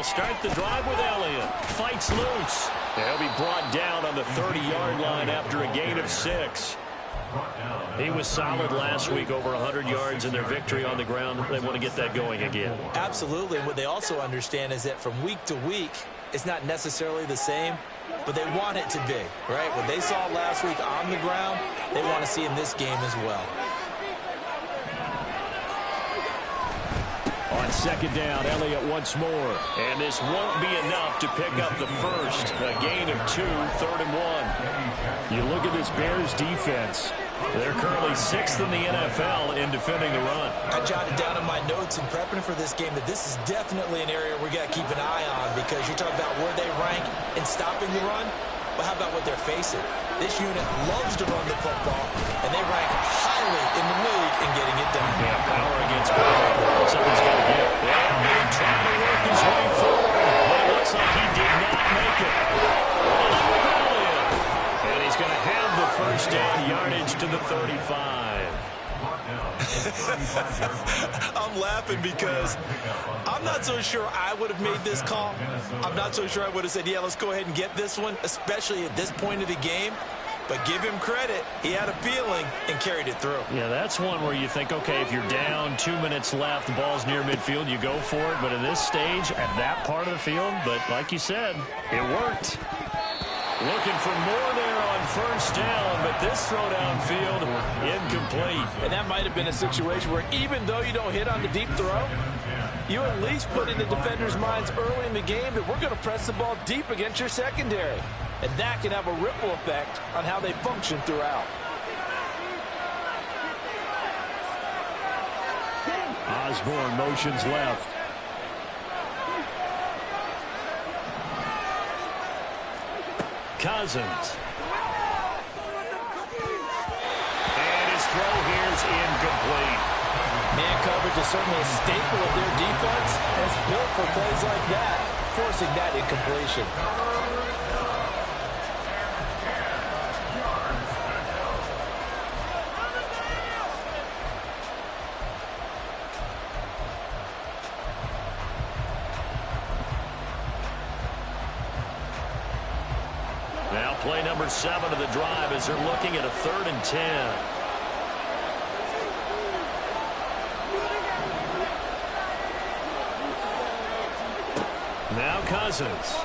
They'll start the drive with Elliott. Fights loose. He'll be brought down on the 30-yard line after a gain of 6. He was solid last week, over 100 yards in their victory on the ground. They want to get that going again. Absolutely. And what they also understand is that from week to week, it's not necessarily the same, but they want it to be, right? What they saw last week on the ground, they want to see in this game as well. On second down, Elliott once more. And this won't be enough to pick up the first. A gain of 2, 3rd and 1. You look at this Bears defense. They're currently 6th in the NFL in defending the run. I jotted down in my notes in prepping for this game that this is definitely an area we got to keep an eye on, because you're talking about where they rank in stopping the run. But how about what they're facing? This unit loves to run the football, and they rank highly in the league in getting it done. Yeah, power against power. Something's got to give. Elliott trying to work his way forward, but it looks like he did not make it. And he's going to have the first down, yardage to the 35. I'm laughing because I'm not so sure I would have made this call. I'm not so sure I would have said, yeah, let's go ahead and get this one, especially at this point of the game. But give him credit. He had a feeling and carried it through. Yeah, that's one where you think, okay, if you're down, 2 minutes left, the ball's near midfield, you go for it. But in this stage, at that part of the field, but like you said, it worked. Looking for more there on first down, but this throw downfield incomplete. And that might have been a situation where even though you don't hit on the deep throw, you at least put in the defenders' minds early in the game that we're going to press the ball deep against your secondary. And that can have a ripple effect on how they function throughout. Osborne motions left. Cousins. And his throw here is incomplete. Man coverage is certainly a staple of their defense, and it's built for plays like that, forcing that incompletion. Now play number 7 of the drive as they're looking at a 3rd and 10. Now Cousins.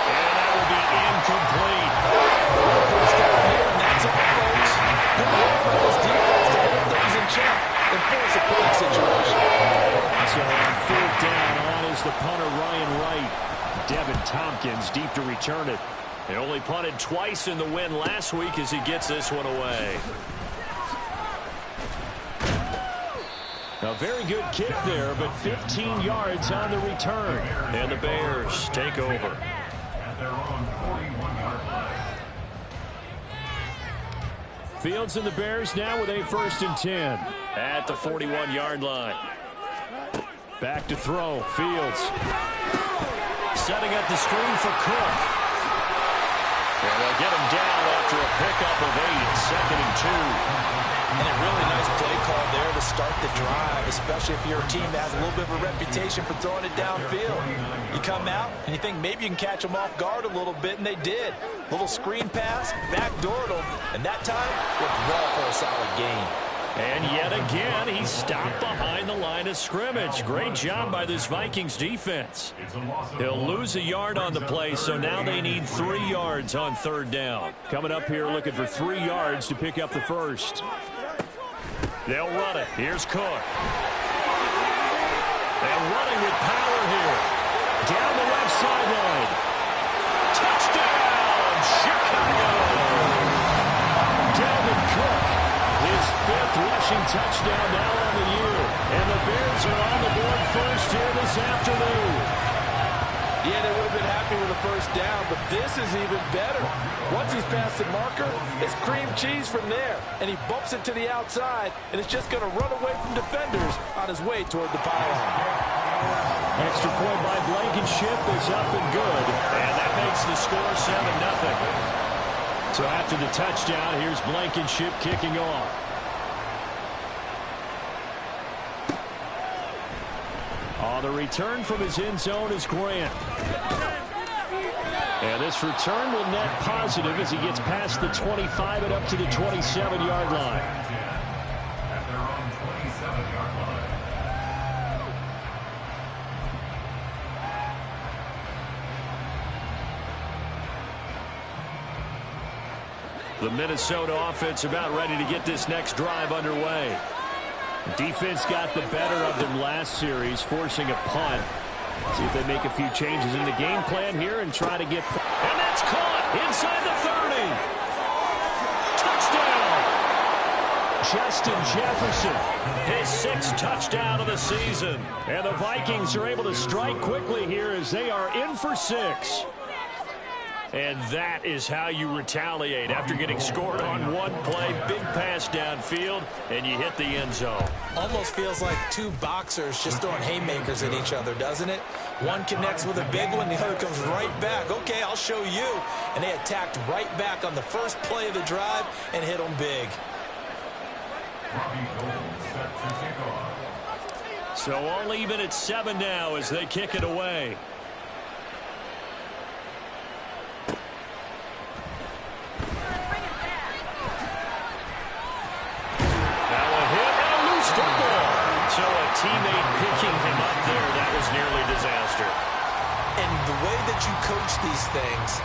And that will be incomplete. First down here, and that's all, folks. Good work by this defense to hold things in check and force a point situation. So on 4th down, on is the punter Ryan Wright. Devin Tompkins deep to return it. They only punted twice in the win last week as he gets this one away. A very good kick there, but 15 yards on the return. And the Bears take over. Fields and the Bears now with a 1st and 10 at the 41-yard line. Back to throw. Fields setting up the screen for Cook. And they'll get him down after a pickup of 8, 2nd and 2. And a really nice play call there to start the drive, especially if you're a team that has a little bit of a reputation for throwing it downfield. You come out and you think maybe you can catch them off guard a little bit, and they did. Little screen pass, backdoored them, and that time looked well for a solid gain. And yet again, he stopped behind the line of scrimmage. Great job by this Vikings defense. He'll lose a yard on the play, so now they need 3 yards on 3rd down. Coming up here looking for 3 yards to pick up the first. They'll run it. Here's Cook. And running with power here. Down the left sideline. Touchdown, Chicago! Dalvin Cook. His 5th rushing touchdown now on the year. And the Bears are on the board first here this afternoon. Yeah, they would have been happy with a first down, but this is even better. Once he's past the marker, it's cream cheese from there. And he bumps it to the outside, and it's just going to run away from defenders on his way toward the pylon. Extra point by Blankenship is up and good. And that makes the score 7-0. So after the touchdown, here's Blankenship kicking off. On the the return from his end zone is Grant. And this return will net positive as he gets past the 25 and up to the 27-yard line. The Minnesota offense about ready to get this next drive underway. Defense got the better of them last series, forcing a punt. See if they make a few changes in the game plan here and try to get... And that's caught inside the 30. Touchdown! Justin Jefferson, his 6th touchdown of the season. And the Vikings are able to strike quickly here as they are in for 6. And that is how you retaliate after getting scored on one play. Big pass downfield, and you hit the end zone. Almost feels like two boxers just throwing haymakers at each other, doesn't it? One connects with a big one, the other comes right back. Okay, I'll show you. And they attacked right back on the first play of the drive and hit them big. So all even at 7 now as they kick it away. So a teammate picking him up there, that was nearly disaster. And the way that you coach these things,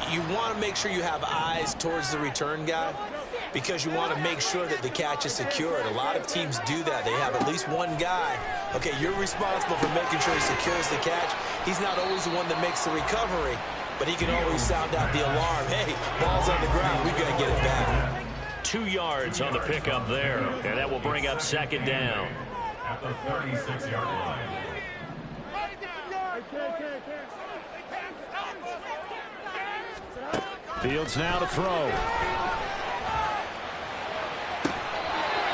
you want to make sure you have eyes towards the return guy because you want to make sure that the catch is secured. A lot of teams do that. They have at least one guy. Okay, you're responsible for making sure he secures the catch. He's not always the one that makes the recovery, but he can always sound out the alarm. Hey, ball's on the ground. We've got to get it back. 2 yards on the pickup there, and that will bring up 2nd down. At the 36-yard line. Fields now to throw.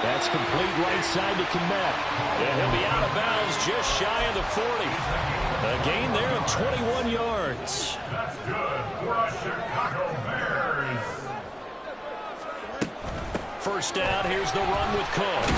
That's complete right side to Kmet. And he'll be out of bounds just shy of the 40. A gain there of 21 yards. That's good for us Chicago Bears. First down, here's the run with Cook.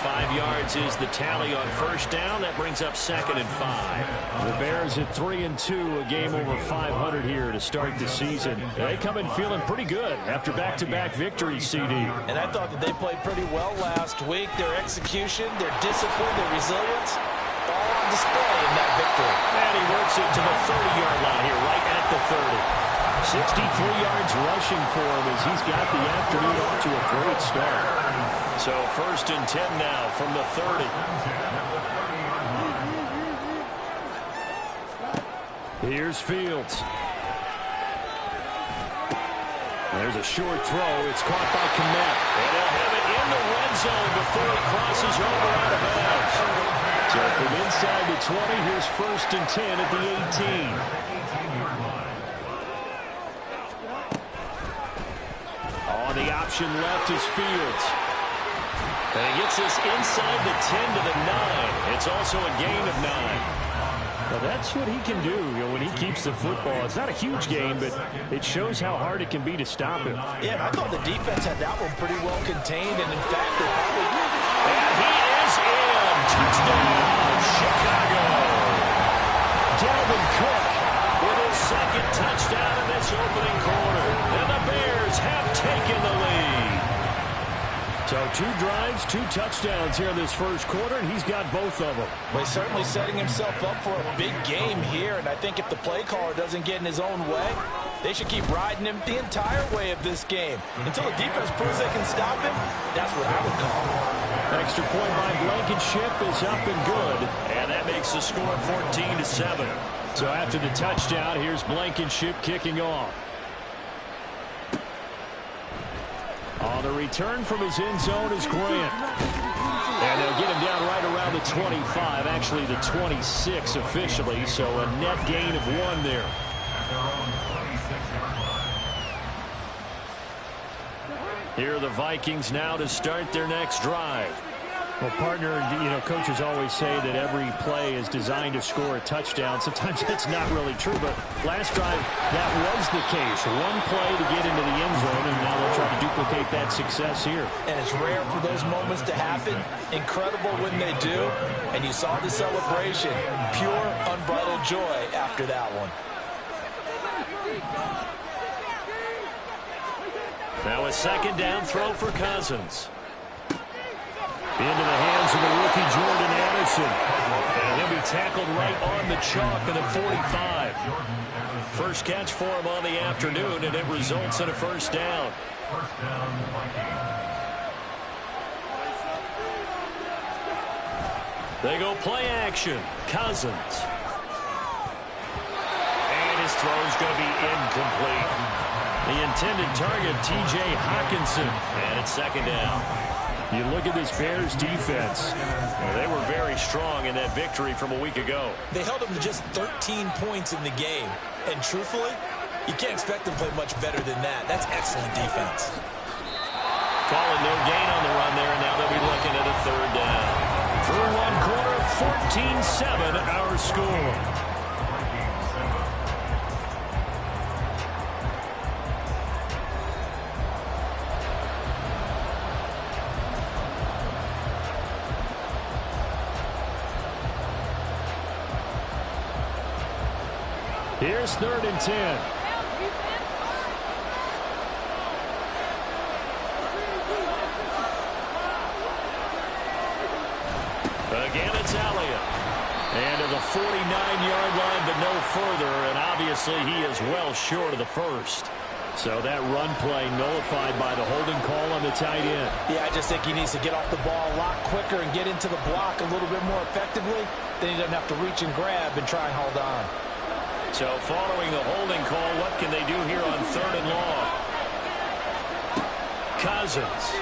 5 yards is the tally on first down. That brings up 2nd and 5. The Bears at 3-2, a game over 500 here to start the season. They come in feeling pretty good after back-to-back victories, CD. And I thought that they played pretty well last week. Their execution, their discipline, their resilience, all on display in that victory. And he works it to the 30-yard line here, right at the 30. 63 yards rushing for him as he's got the afternoon off to a great start. So 1st and 10 now from the 30. Here's Fields. There's a short throw. It's caught by Kmet. And they'll have it in the red zone before he crosses over out of bounds. So from inside the 20, here's 1st and 10 at the 18. The option left is Fields. And he gets this inside the 10 to the 9. It's also a gain of 9. Well, that's what he can do, when he keeps the football. It's not a huge gain, but it shows how hard it can be to stop him. Yeah, and I thought the defense had that one pretty well contained, and in fact, they probably... And he is in. Touchdown, Chicago. Dalvin Cook with his 2nd touchdown in this opening quarter. And the Bears have taken the lead. So 2 drives, 2 touchdowns here in this first quarter, and he's got both of them. Well, he's certainly setting himself up for a big game here, and I think if the play caller doesn't get in his own way, they should keep riding him the entire way of this game. Until the defense proves they can stop him, that's what I would call. Extra point by Blankenship is up and good, and that makes the score 14-7. So after the touchdown, here's Blankenship kicking off. On the return from his end zone is Grant. And they'll get him down right around the 25, actually the 26 officially, so a net gain of 1 there. Here are the Vikings now to start their next drive. Well, partner, you know, coaches always say that every play is designed to score a touchdown. Sometimes that's not really true, but last drive, that was the case. One play to get into the end zone, and now they'll try to duplicate that success here. And it's rare for those moments to happen. Incredible when they do. And you saw the celebration. Pure, unbridled joy after that one. Now a second down throw for Cousins. Into the hands of the rookie Jordan Addison. And he'll be tackled right on the chalk of the 45. First catch for him on the afternoon, and it results in a first down. They go play action. Cousins. And his throw's going to be incomplete. The intended target, T.J. Hawkinson. And it's second down. You look at this Bears defense. They were very strong in that victory from a week ago. They held them to just 13 points in the game. And truthfully, you can't expect them to play much better than that. That's excellent defense. Calling no gain on the run there, and now they'll be looking at a third down. Through one quarter, 14-7 our score. Here's 3rd and 10. Again, it's Elliott. And to the 49-yard line, but no further. And obviously, he is well short of the first. So that run play nullified by the holding call on the tight end. Yeah, I just think he needs to get off the ball a lot quicker and get into the block a little bit more effectively. Then he doesn't have to reach and grab and try and hold on. So following the holding call, what can they do here on 3rd and long? Cousins.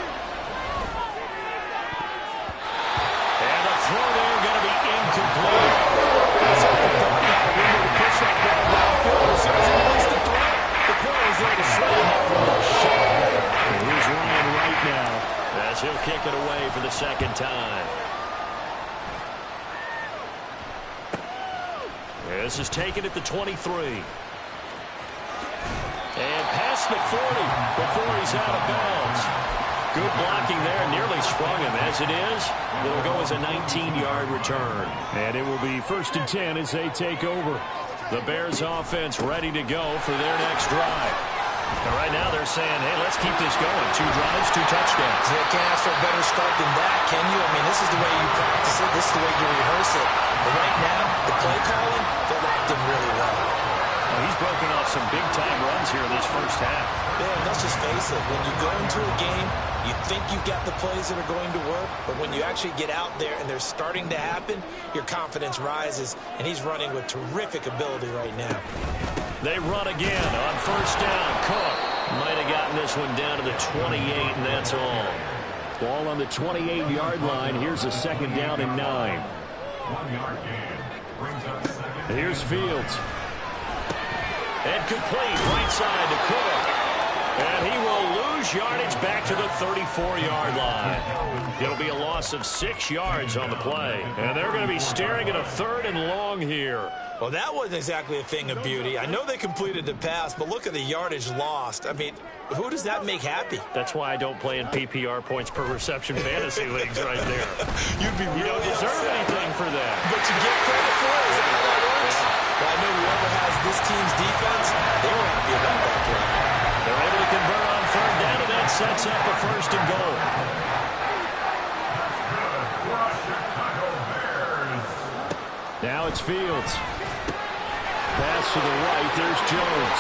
And the throw there going to be incomplete. That's all the thought. Now, we need to push that ball downfield. As soon as he released the throw, the corner is there to slam that window shut. And here's Ryan right now as he'll kick it away for the second time. This is taken at the 23. And past the 40 before he's out of bounds. Good blocking there. Nearly sprung him. As it is, it'll go as a 19-yard return. And it will be 1st and 10 as they take over. The Bears offense ready to go for their next drive. And right now they're saying, hey, let's keep this going. 2 drives, 2 touchdowns. You can't ask for a better start than that, can you? I mean, this is the way you practice it. This is the way you rehearse it. But right now, the play calling, they're locked in really well. Well, he's broken off some big-time runs here in this first half. Yeah, let's just face it. When you go into a game, you think you've got the plays that are going to work. But when you actually get out there and they're starting to happen, your confidence rises. And he's running with terrific ability right now. They run again on 1st down. Cook might have gotten this one down to the 28, and that's all. Ball on the 28-yard line. Here's a 2nd down and 9. 1-yard gain. Here's Fields. And complete right side to Cook. And he will lose yardage back to the 34-yard line. It'll be a loss of 6 yards on the play. And they're going to be staring at a 3rd and long here. Well, that wasn't exactly a thing of beauty. I know they completed the pass, but look at the yardage lost. I mean, who does that make happy? That's why I don't play in PPR points per reception fantasy leagues right there. You don't deserve anything for that. But you get credit for it. Is that how that works? Well, I know whoever has this team's defense, they were happy about that play. They're able to convert on 3rd down, and that sets up a 1st and goal. Now it's Fields. Pass to the right. There's Jones.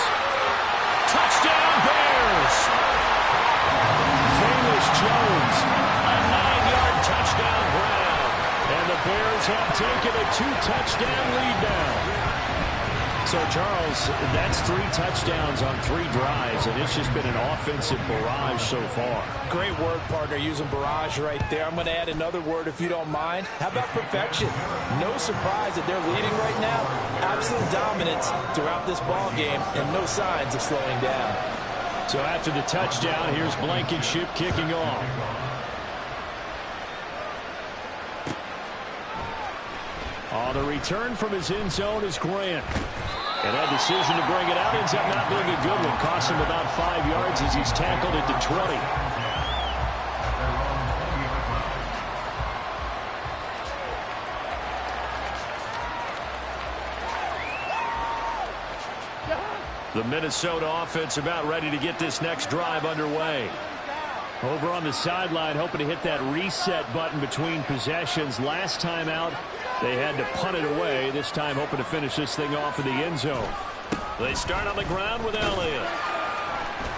Touchdown, Bears! Famous Jones. A 9-yard touchdown grab. And the Bears have taken a 2-touchdown lead now. So, Charles, that's 3 touchdowns on 3 drives, and it's just been an offensive barrage so far. Great word, partner, using barrage right there. I'm going to add another word if you don't mind. How about perfection? No surprise that they're leading right now. Absolute dominance throughout this ball game and no signs of slowing down. So after the touchdown, here's Blankenship kicking off. Now the return from his end zone is Grant. And that decision to bring it out ends up not being a good one. Cost him about 5 yards as he's tackled at the 20. The Minnesota offense about ready to get this next drive underway. Over on the sideline, hoping to hit that reset button between possessions. Last time out, they had to punt it away. This time, hoping to finish this thing off in the end zone. They start on the ground with Elliott.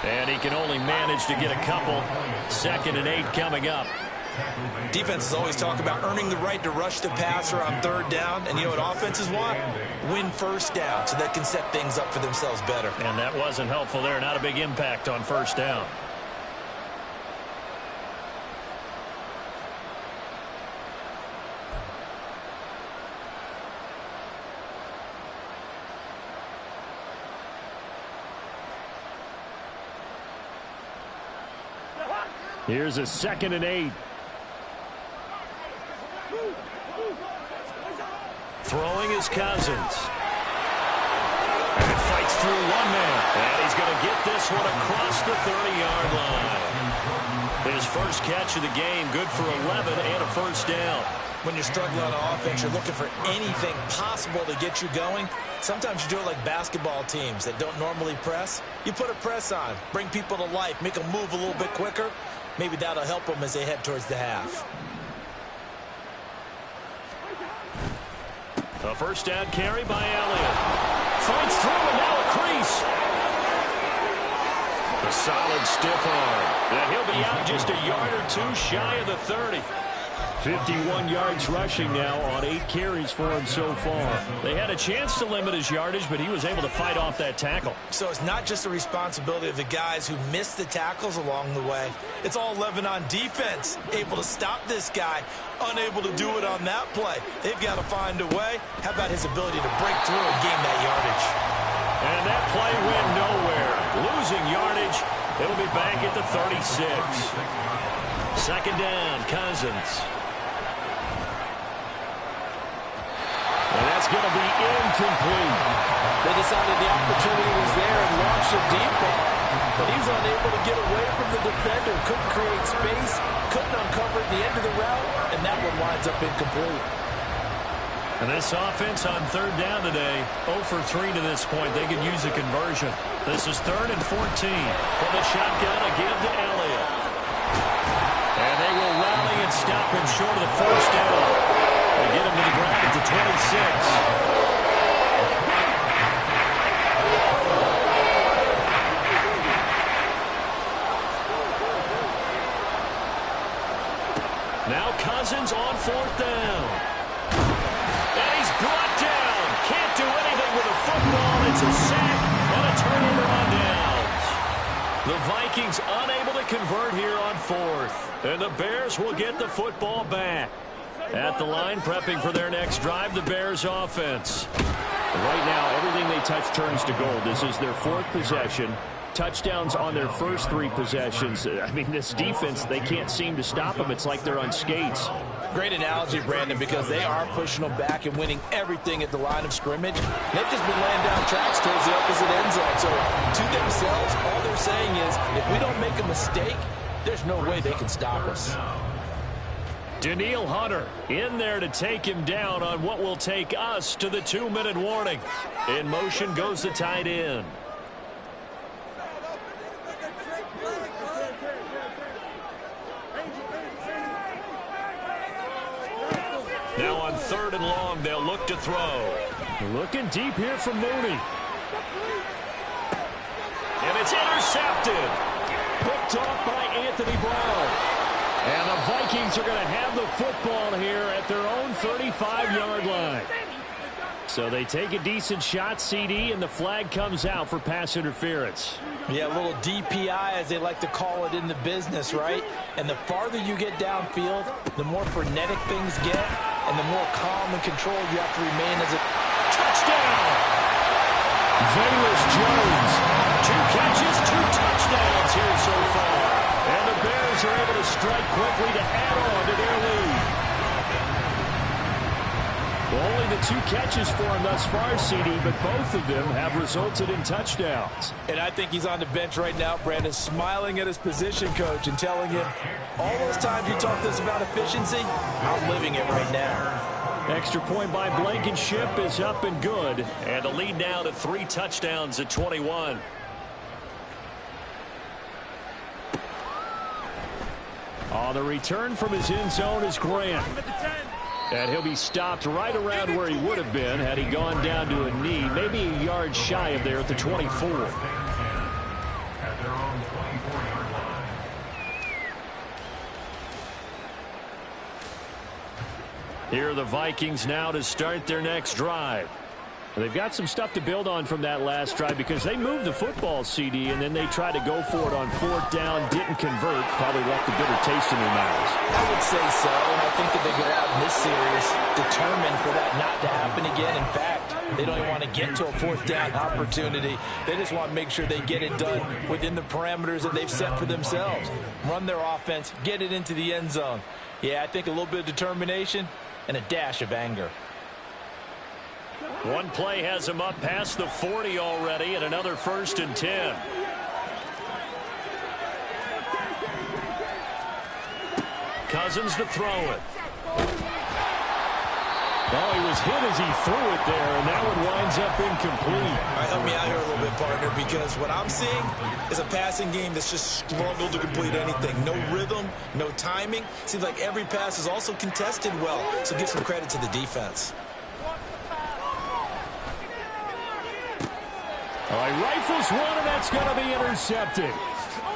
And he can only manage to get a couple. 2nd and 8 coming up. Defenses always talk about earning the right to rush the passer on 3rd down. And you know what offenses want? Win 1st down so they can set things up for themselves better. And that wasn't helpful there. Not a big impact on 1st down. Here's a 2nd and 8. Throwing is Cousins. And it fights through one man. And he's going to get this one across the 30-yard line. His first catch of the game, good for 11 and a 1st down. When you're struggling on offense, you're looking for anything possible to get you going. Sometimes you do it like basketball teams that don't normally press. You put a press on, bring people to life, make them move a little bit quicker. Maybe that'll help them as they head towards the half. A 1st down carry by Elliott. Fights through and now a crease. A solid stiff arm. And he'll be out just a yard or 2 shy of the 30. 51 yards rushing now on 8 carries for him so far. They had a chance to limit his yardage, but he was able to fight off that tackle. So it's not just the responsibility of the guys who missed the tackles along the way. It's all 11 on defense, able to stop this guy, unable to do it on that play. They've got to find a way. How about his ability to break through and gain that yardage? And that play went nowhere. Losing yardage. It'll be back at the 36. 2nd down, Cousins. And that's going to be incomplete. They decided the opportunity was there and launched a deep ball. But he was unable to get away from the defender. Couldn't create space. Couldn't uncover the end of the route. And that one winds up incomplete. And this offense on 3rd down today, 0 for 3 to this point. They could use a conversion. This is 3rd and 14. From the shotgun, a give to Elliott. And they will rally and stop him short of the 1st down. They get him to the ground at the 26. Now Cousins on 4th down. And he's brought down. Can't do anything with a football. It's a sack and a turnover on downs. The Vikings unable to convert here on 4th. And the Bears will get the football back. At the line, prepping for their next drive, the Bears offense. Right now, everything they touch turns to gold. This is their 4th possession. Touchdowns on their first 3 possessions. I mean, this defense, they can't seem to stop them. It's like they're on skates. Great analogy, Brandon, because they are pushing them back and winning everything at the line of scrimmage. They've just been laying down tracks towards the opposite end zone. So to themselves, all they're saying is, if we don't make a mistake, there's no way they can stop us. Daniil Hunter in there to take him down on what will take us to the 2-minute warning. In motion goes the tight end. Now on 3rd and long, they'll look to throw. Looking deep here from Mooney. And it's intercepted. Picked off by Anthony Brown. And the Vikings are going to have the football here at their own 35-yard line. So they take a decent shot, CD, and the flag comes out for pass interference. Yeah, a little DPI, as they like to call it in the business, right? And the farther you get downfield, the more frenetic things get, and the more calm and controlled you have to remain as a touchdown. Velus Jones, 2 catches, 2 touchdowns here so far. And the Bears are able to strike quickly to add on to their lead. Only the 2 catches for him thus far, CD, but both of them have resulted in touchdowns. And I think he's on the bench right now, Brandon, smiling at his position coach and telling him, all those times you talked to us about efficiency, I'm living it right now. Extra point by Blankenship is up and good. And the lead now to 3 touchdowns at 21. On the return from his end zone is Grant. And he'll be stopped right around where he would have been had he gone down to a knee, maybe a yard shy of there at the 24. Here are the Vikings now to start their next drive. They've got some stuff to build on from that last drive because they moved the football, CD, and then they tried to go for it on 4th down, didn't convert, probably left a bitter taste in their mouths. I would say so, and I think that they go out in this series determined for that not to happen again. In fact, they don't even want to get to a 4th down opportunity. They just want to make sure they get it done within the parameters that they've set for themselves. Run their offense, get it into the end zone. Yeah, I think a little bit of determination and a dash of anger. One play has him up past the 40 already, and another 1st and 10. Cousins to throw it. Oh, he was hit as he threw it there, and that one winds up incomplete. All right, help me out here a little bit, partner, because what I'm seeing is a passing game that's just struggled to complete anything. No rhythm, no timing. Seems like every pass is also contested well, so give some credit to the defense. All right, rifles one, and that's going to be intercepted.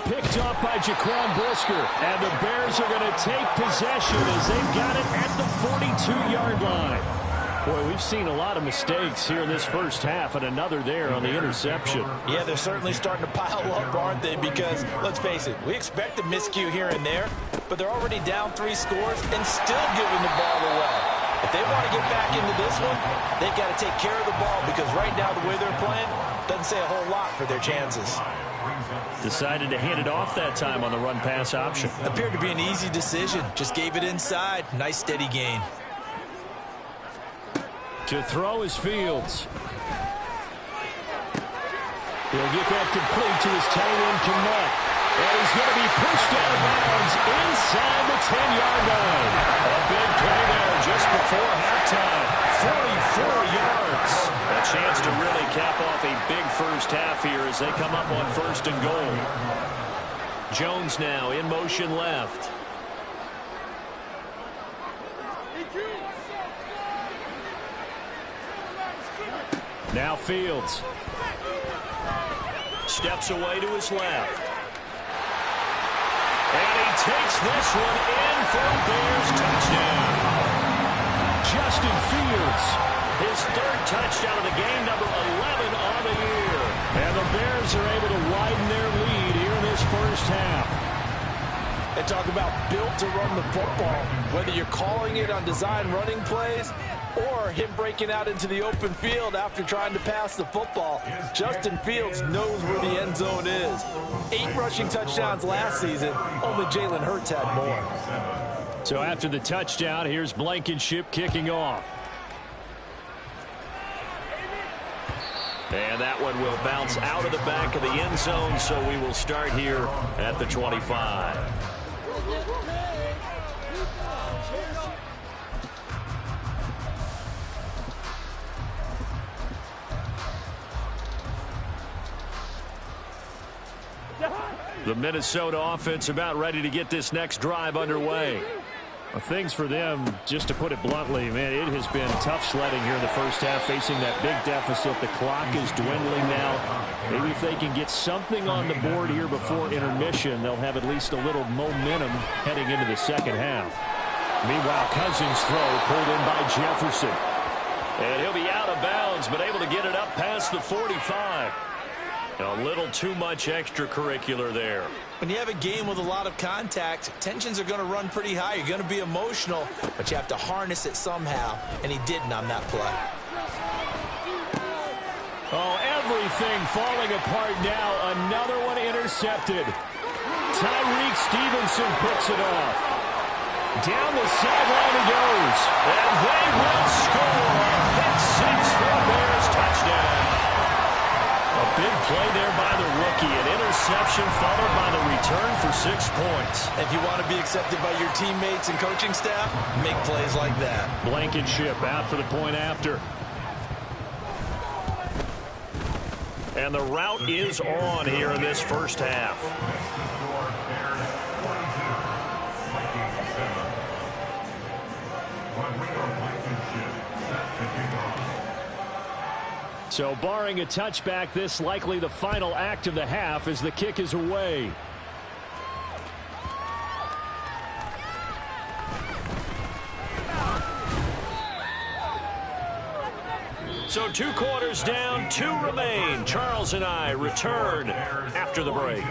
Picked off by Jaquan Brisker, and the Bears are going to take possession as they've got it at the 42-yard line. Boy, we've seen a lot of mistakes here in this first half, and another there on the interception. Yeah, they're certainly starting to pile up, aren't they? Because, let's face it, we expect a miscue here and there, but they're already down 3 scores and still giving the ball away. If they want to get back into this one, they've got to take care of the ball because right now the way they're playing doesn't say a whole lot for their chances. Decided to hand it off that time on the run-pass option. Appeared to be an easy decision. Just gave it inside. Nice steady gain. To throw is Fields. He'll get that complete to his tight end, Kmet. And he's going to be pushed out of bounds inside the 10-yard line. A big play there just before halftime. 44 yards. A chance to really cap off a big first half here as they come up on 1st and goal. Jones now in motion left. Now Fields. Steps away to his left. And he takes this one in for a Bears touchdown. Justin Fields, his 3rd touchdown of the game, number 11 on the year. And the Bears are able to widen their lead here in this first half. And talk about built to run the football. Whether you're calling it on design running plays or him breaking out into the open field after trying to pass the football, Justin Fields knows where the end zone is. 8 rushing touchdowns last season. Only Jalen Hurts had more. So after the touchdown, here's Blankenship kicking off. And that one will bounce out of the back of the end zone, so we will start here at the 25. The Minnesota offense about ready to get this next drive underway. Well, things for them, just to put it bluntly, man, it has been tough sledding here in the first half, facing that big deficit. The clock is dwindling now. Maybe if they can get something on the board here before intermission, they'll have at least a little momentum heading into the second half. Meanwhile, Cousins' throw pulled in by Jefferson. And he'll be out of bounds, but able to get it up past the 45. A little too much extracurricular there. When you have a game with a lot of contact, tensions are going to run pretty high. You're going to be emotional, but you have to harness it somehow, and he didn't on that play. Oh, everything falling apart now. Another one intercepted. Tyreek Stevenson picks it off. Down the sideline he goes. And they will score. Pick six for the Bears. Touchdown. A big play there by the rookie. An interception followed by the return for 6 points. If you want to be accepted by your teammates and coaching staff, make plays like that. Blankenship out for the point after. And the route is on here in this first half. So barring a touchback, this likely the final act of the half as the kick is away. So 2 quarters down, 2 remain. Charles and I return after the break.